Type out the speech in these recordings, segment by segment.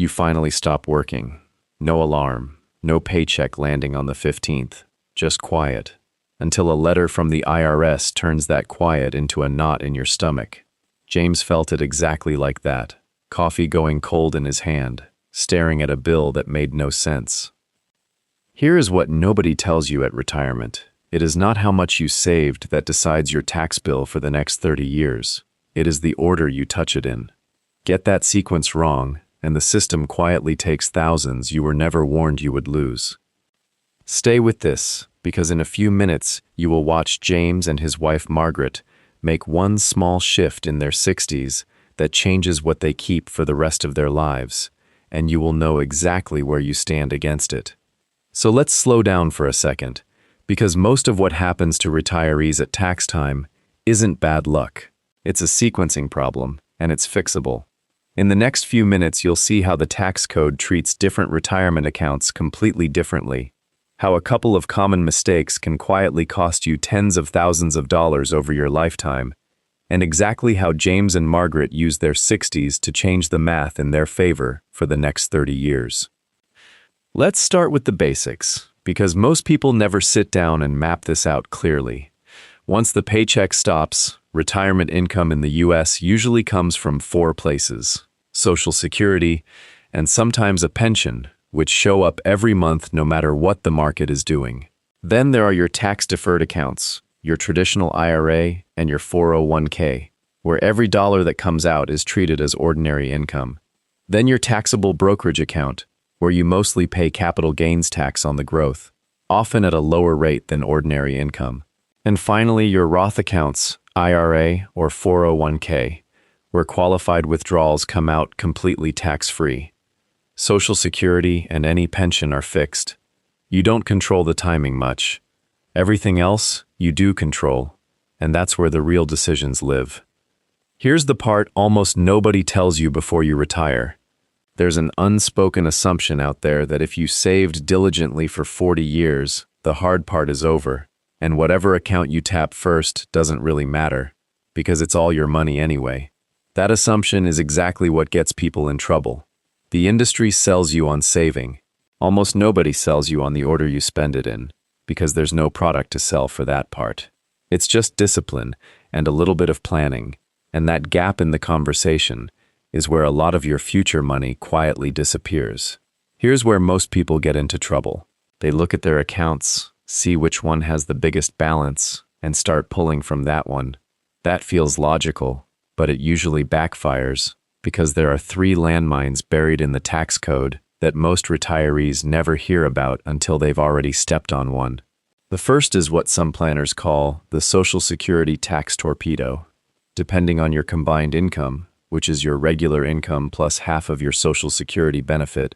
You finally stop working. No alarm, no paycheck landing on the 15th, just quiet, until a letter from the IRS turns that quiet into a knot in your stomach. James felt it exactly like that, coffee going cold in his hand, staring at a bill that made no sense. Here is what nobody tells you at retirement. It is not how much you saved that decides your tax bill for the next 30 years. It is the order you touch it in. Get that sequence wrong, and the system quietly takes thousands you were never warned you would lose. Stay with this, because in a few minutes you will watch James and his wife Margaret make one small shift in their 60s that changes what they keep for the rest of their lives, and you will know exactly where you stand against it. So let's slow down for a second, because most of what happens to retirees at tax time isn't bad luck. It's a sequencing problem, and it's fixable. In the next few minutes, you'll see how the tax code treats different retirement accounts completely differently, how a couple of common mistakes can quietly cost you tens of thousands of dollars over your lifetime, and exactly how James and Margaret use their 60s to change the math in their favor for the next 30 years. Let's start with the basics, because most people never sit down and map this out clearly. Once the paycheck stops, retirement income in the U.S. usually comes from 4 places: Social Security, and sometimes a pension, which show up every month no matter what the market is doing. Then there are your tax-deferred accounts, your traditional IRA, and your 401k, where every dollar that comes out is treated as ordinary income. Then your taxable brokerage account, where you mostly pay capital gains tax on the growth, often at a lower rate than ordinary income. And finally, your Roth accounts, IRA or 401k, where qualified withdrawals come out completely tax-free. Social Security and any pension are fixed. You don't control the timing much. Everything else, you do control, and that's where the real decisions live. Here's the part almost nobody tells you before you retire. There's an unspoken assumption out there that if you saved diligently for 40 years, the hard part is over, and whatever account you tap first doesn't really matter, because it's all your money anyway. That assumption is exactly what gets people in trouble. The industry sells you on saving. Almost nobody sells you on the order you spend it in, because there's no product to sell for that part. It's just discipline and a little bit of planning, and that gap in the conversation is where a lot of your future money quietly disappears. Here's where most people get into trouble. They look at their accounts, see which one has the biggest balance, and start pulling from that one. That feels logical, but it usually backfires because there are 3 landmines buried in the tax code that most retirees never hear about until they've already stepped on one. The first is what some planners call the Social Security tax torpedo. Depending on your combined income, which is your regular income plus half of your Social Security benefit,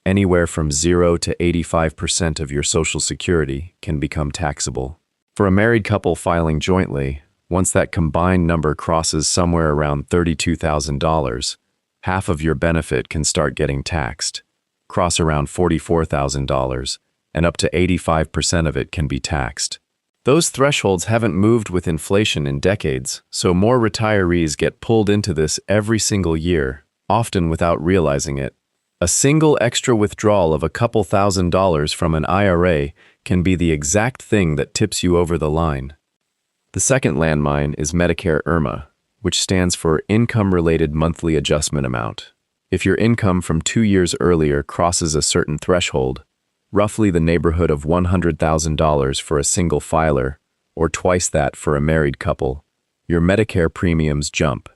anywhere from 0 to 85% of your Social Security can become taxable. For a married couple filing jointly, once that combined number crosses somewhere around $32,000, half of your benefit can start getting taxed, cross around $44,000, and up to 85% of it can be taxed. Those thresholds haven't moved with inflation in decades, so more retirees get pulled into this every single year, often without realizing it. A single extra withdrawal of a couple $1,000s from an IRA can be the exact thing that tips you over the line. The second landmine is Medicare IRMA, which stands for Income-Related Monthly Adjustment Amount. If your income from 2 years earlier crosses a certain threshold, roughly the neighborhood of $100,000 for a single filer, or twice that for a married couple, your Medicare premiums jump.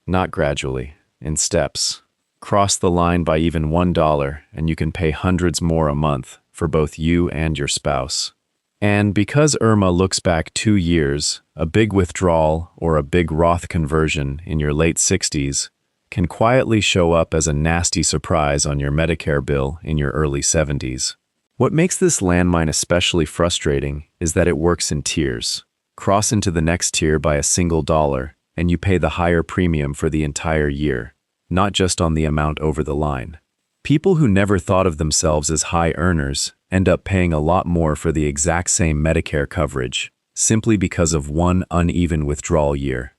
Not gradually, in steps. Cross the line by even $1 and you can pay hundreds more a month for both you and your spouse. And because IRMA looks back 2 years, a big withdrawal or a big Roth conversion in your late 60s can quietly show up as a nasty surprise on your Medicare bill in your early 70s. What makes this landmine especially frustrating is that it works in tiers. Cross into the next tier by a single dollar, and you pay the higher premium for the entire year, not just on the amount over the line. People who never thought of themselves as high earners end up paying a lot more for the exact same Medicare coverage, simply because of one uneven withdrawal year.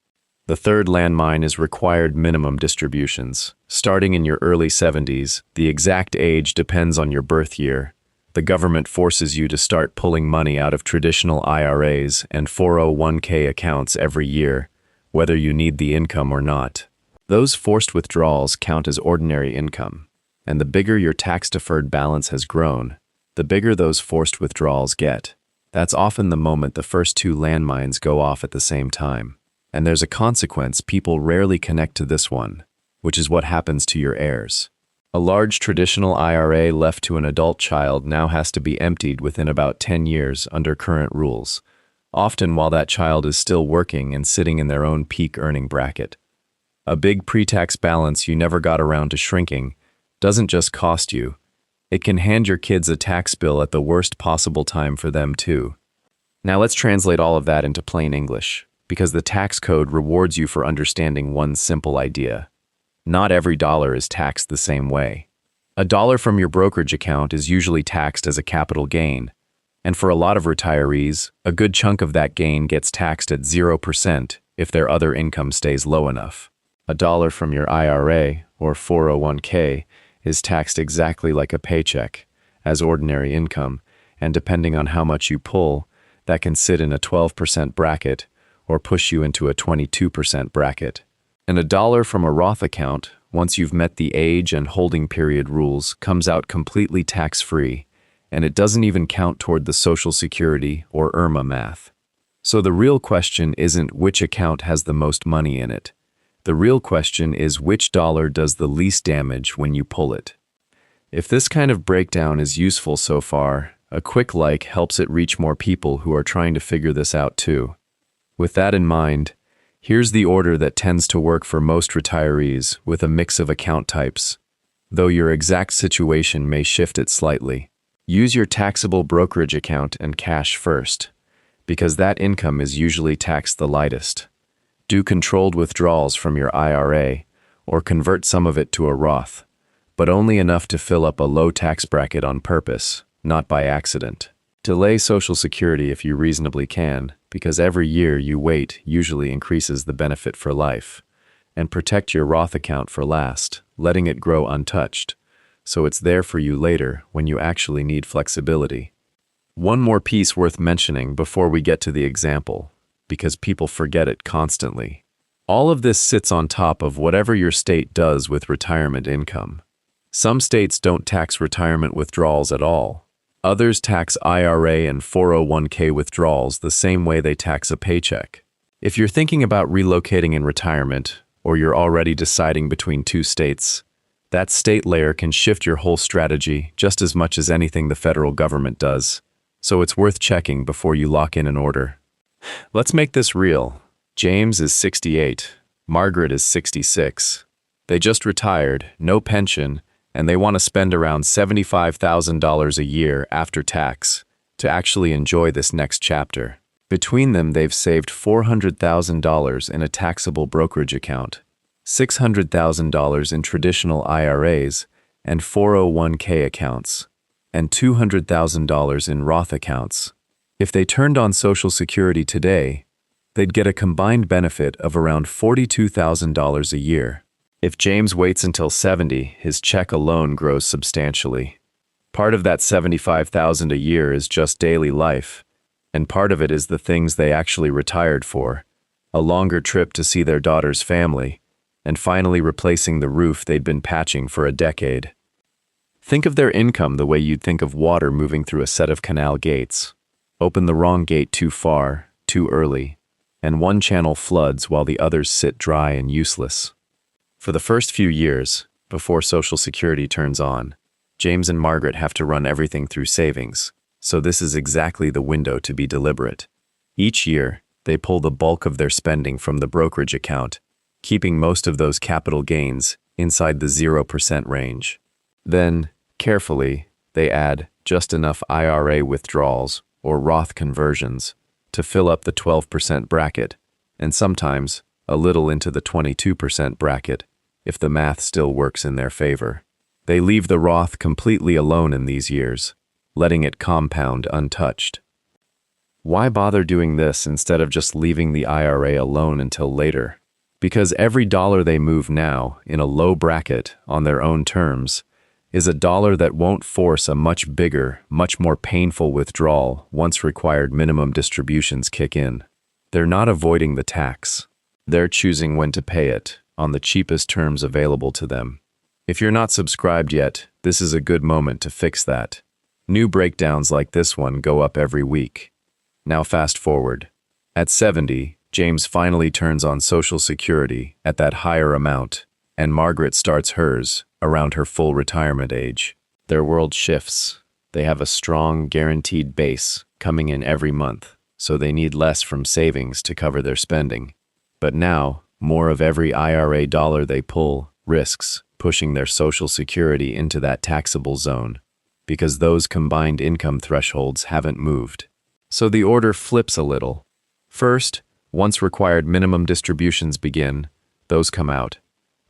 The third landmine is required minimum distributions. Starting in your early 70s, the exact age depends on your birth year. The government forces you to start pulling money out of traditional IRAs and 401k accounts every year, whether you need the income or not. Those forced withdrawals count as ordinary income, and the bigger your tax-deferred balance has grown, the bigger those forced withdrawals get. That's often the moment the first two landmines go off at the same time. And there's a consequence people rarely connect to this one, which is what happens to your heirs. A large traditional IRA left to an adult child now has to be emptied within about 10 years under current rules, often while that child is still working and sitting in their own peak earning bracket. A big pre-tax balance you never got around to shrinking doesn't just cost you, it can hand your kids a tax bill at the worst possible time for them too. Now let's translate all of that into plain English, because the tax code rewards you for understanding one simple idea. Not every dollar is taxed the same way. A dollar from your brokerage account is usually taxed as a capital gain, and for a lot of retirees, a good chunk of that gain gets taxed at 0% if their other income stays low enough. A dollar from your IRA or 401k is taxed exactly like a paycheck, as ordinary income, and depending on how much you pull, that can sit in a 12% bracket or push you into a 22% bracket. And a dollar from a Roth account, once you've met the age and holding period rules, comes out completely tax-free, and it doesn't even count toward the Social Security or IRMA math. So the real question isn't which account has the most money in it. The real question is which dollar does the least damage when you pull it. If this kind of breakdown is useful so far, a quick like helps it reach more people who are trying to figure this out too. With that in mind, here's the order that tends to work for most retirees with a mix of account types, though your exact situation may shift it slightly. Use your taxable brokerage account and cash first, because that income is usually taxed the lightest. Do controlled withdrawals from your IRA, or convert some of it to a Roth, but only enough to fill up a low tax bracket on purpose, not by accident. Delay Social Security if you reasonably can, because every year you wait usually increases the benefit for life. And protect your Roth account for last, letting it grow untouched, so it's there for you later when you actually need flexibility. One more piece worth mentioning before we get to the example, because people forget it constantly. All of this sits on top of whatever your state does with retirement income. Some states don't tax retirement withdrawals at all. Others tax IRA and 401k withdrawals the same way they tax a paycheck. If you're thinking about relocating in retirement, or you're already deciding between two states, that state layer can shift your whole strategy just as much as anything the federal government does. So it's worth checking before you lock in an order. Let's make this real. James is 68. Margaret is 66. They just retired, no pension, and they want to spend around $75,000 a year after tax to actually enjoy this next chapter. Between them, they've saved $400,000 in a taxable brokerage account, $600,000 in traditional IRAs and 401k accounts, and $200,000 in Roth accounts. If they turned on Social Security today, they'd get a combined benefit of around $42,000 a year. If James waits until 70, his check alone grows substantially. Part of that $75,000 a year is just daily life, and part of it is the things they actually retired for, a longer trip to see their daughter's family, and finally replacing the roof they'd been patching for a decade. Think of their income the way you'd think of water moving through a set of canal gates. Open the wrong gate too far, too early, and one channel floods while the others sit dry and useless. For the first few years, before Social Security turns on, James and Margaret have to run everything through savings, so this is exactly the window to be deliberate. Each year, they pull the bulk of their spending from the brokerage account, keeping most of those capital gains inside the 0% range. Then, carefully, they add just enough IRA withdrawals or Roth conversions to fill up the 12% bracket, and sometimes a little into the 22% bracket if the math still works in their favor. They leave the Roth completely alone in these years, letting it compound untouched. Why bother doing this instead of just leaving the IRA alone until later? Because every dollar they move now, in a low bracket, on their own terms, is a dollar that won't force a much bigger, much more painful withdrawal once required minimum distributions kick in. They're not avoiding the tax. They're choosing when to pay it, on the cheapest terms available to them. If you're not subscribed yet, this is a good moment to fix that. New breakdowns like this one go up every week. Now fast forward. At 70, James finally turns on Social Security at that higher amount, and Margaret starts hers around her full retirement age. Their world shifts. They have a strong, guaranteed base coming in every month, so they need less from savings to cover their spending. But now, more of every IRA dollar they pull risks pushing their Social Security into that taxable zone, because those combined income thresholds haven't moved. So the order flips a little. First, once required minimum distributions begin, those come out.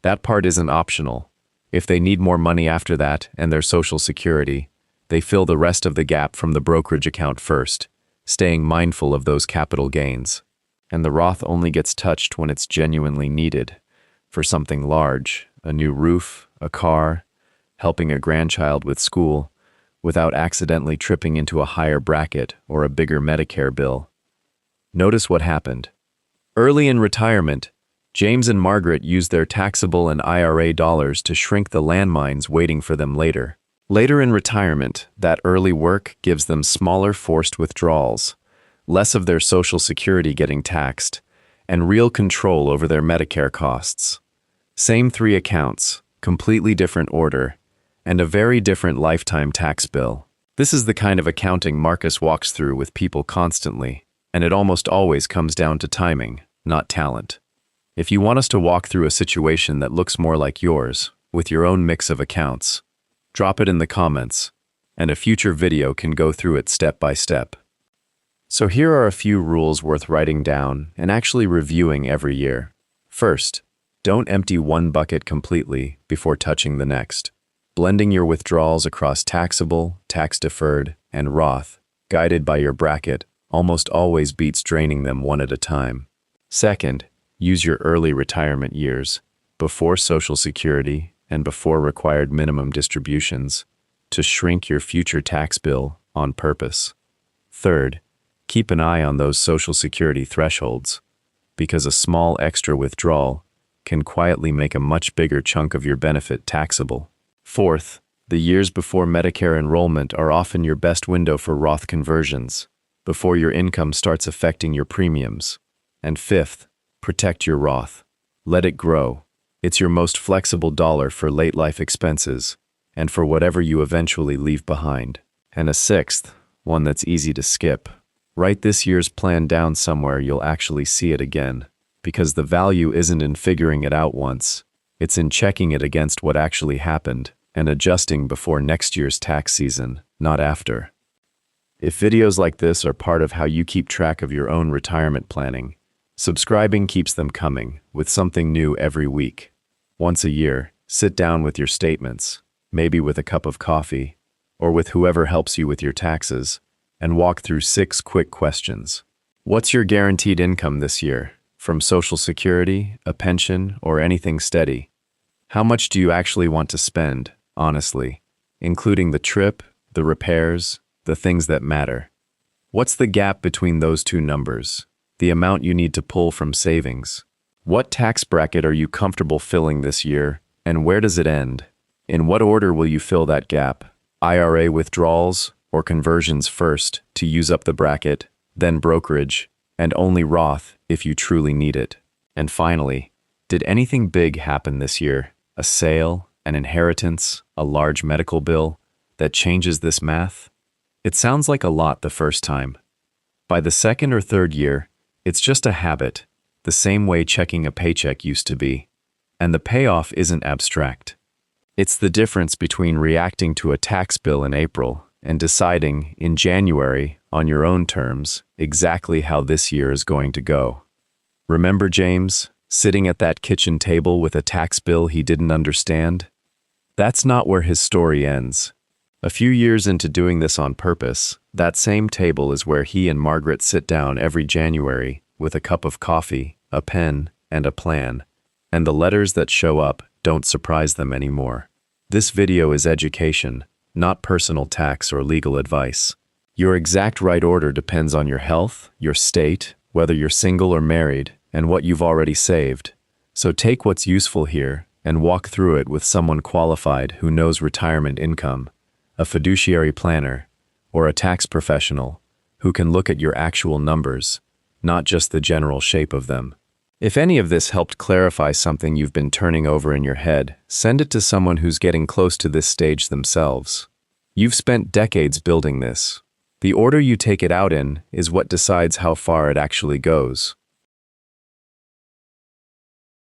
That part isn't optional. If they need more money after that and their Social Security, they fill the rest of the gap from the brokerage account first, staying mindful of those capital gains. And the Roth only gets touched when it's genuinely needed, for something large, a new roof, a car, helping a grandchild with school, without accidentally tripping into a higher bracket or a bigger Medicare bill. Notice what happened. Early in retirement, James and Margaret used their taxable and IRA dollars to shrink the landmines waiting for them later. Later in retirement, that early work gives them smaller forced withdrawals, less of their Social Security getting taxed, and real control over their Medicare costs. Same 3 accounts, completely different order, and a very different lifetime tax bill. This is the kind of accounting Marcus walks through with people constantly, and it almost always comes down to timing, not talent. If you want us to walk through a situation that looks more like yours, with your own mix of accounts, drop it in the comments, and a future video can go through it step by step. So here are a few rules worth writing down and actually reviewing every year. First, don't empty one bucket completely before touching the next. Blending your withdrawals across taxable, tax-deferred, and Roth, guided by your bracket, almost always beats draining them one at a time. Second, use your early retirement years, before Social Security and before required minimum distributions, to shrink your future tax bill on purpose. Third, keep an eye on those Social Security thresholds, because a small extra withdrawal can quietly make a much bigger chunk of your benefit taxable. Fourth, the years before Medicare enrollment are often your best window for Roth conversions, before your income starts affecting your premiums. And fifth, protect your Roth. Let it grow. It's your most flexible dollar for late life expenses and for whatever you eventually leave behind. And a sixth, one that's easy to skip. Write this year's plan down somewhere you'll actually see it again, because the value isn't in figuring it out once. It's in checking it against what actually happened and adjusting before next year's tax season, not after. If videos like this are part of how you keep track of your own retirement planning, subscribing keeps them coming with something new every week. Once a year, sit down with your statements, maybe with a cup of coffee, or with whoever helps you with your taxes, and walk through 6 quick questions. What's your guaranteed income this year? From Social Security, a pension, or anything steady? How much do you actually want to spend, honestly, including the trip, the repairs, the things that matter? What's the gap between those two numbers? The amount you need to pull from savings? What tax bracket are you comfortable filling this year, and where does it end? In what order will you fill that gap? IRA withdrawals or conversions first to use up the bracket, then brokerage, and only Roth if you truly need it. And finally, did anything big happen this year? A sale, an inheritance, a large medical bill that changes this math? It sounds like a lot the first time. By the second or third year, it's just a habit, the same way checking a paycheck used to be. And the payoff isn't abstract. It's the difference between reacting to a tax bill in April and deciding, in January, on your own terms, exactly how this year is going to go. Remember James, sitting at that kitchen table with a tax bill he didn't understand? That's not where his story ends. A few years into doing this on purpose, that same table is where he and Margaret sit down every January with a cup of coffee, a pen, and a plan. And the letters that show up don't surprise them anymore. This video is education, not personal tax or legal advice. Your exact right order depends on your health, your state, whether you're single or married, and what you've already saved. So take what's useful here and walk through it with someone qualified who knows retirement income, a fiduciary planner, or a tax professional who can look at your actual numbers, not just the general shape of them. If any of this helped clarify something you've been turning over in your head, send it to someone who's getting close to this stage themselves. You've spent decades building this. The order you take it out in is what decides how far it actually goes.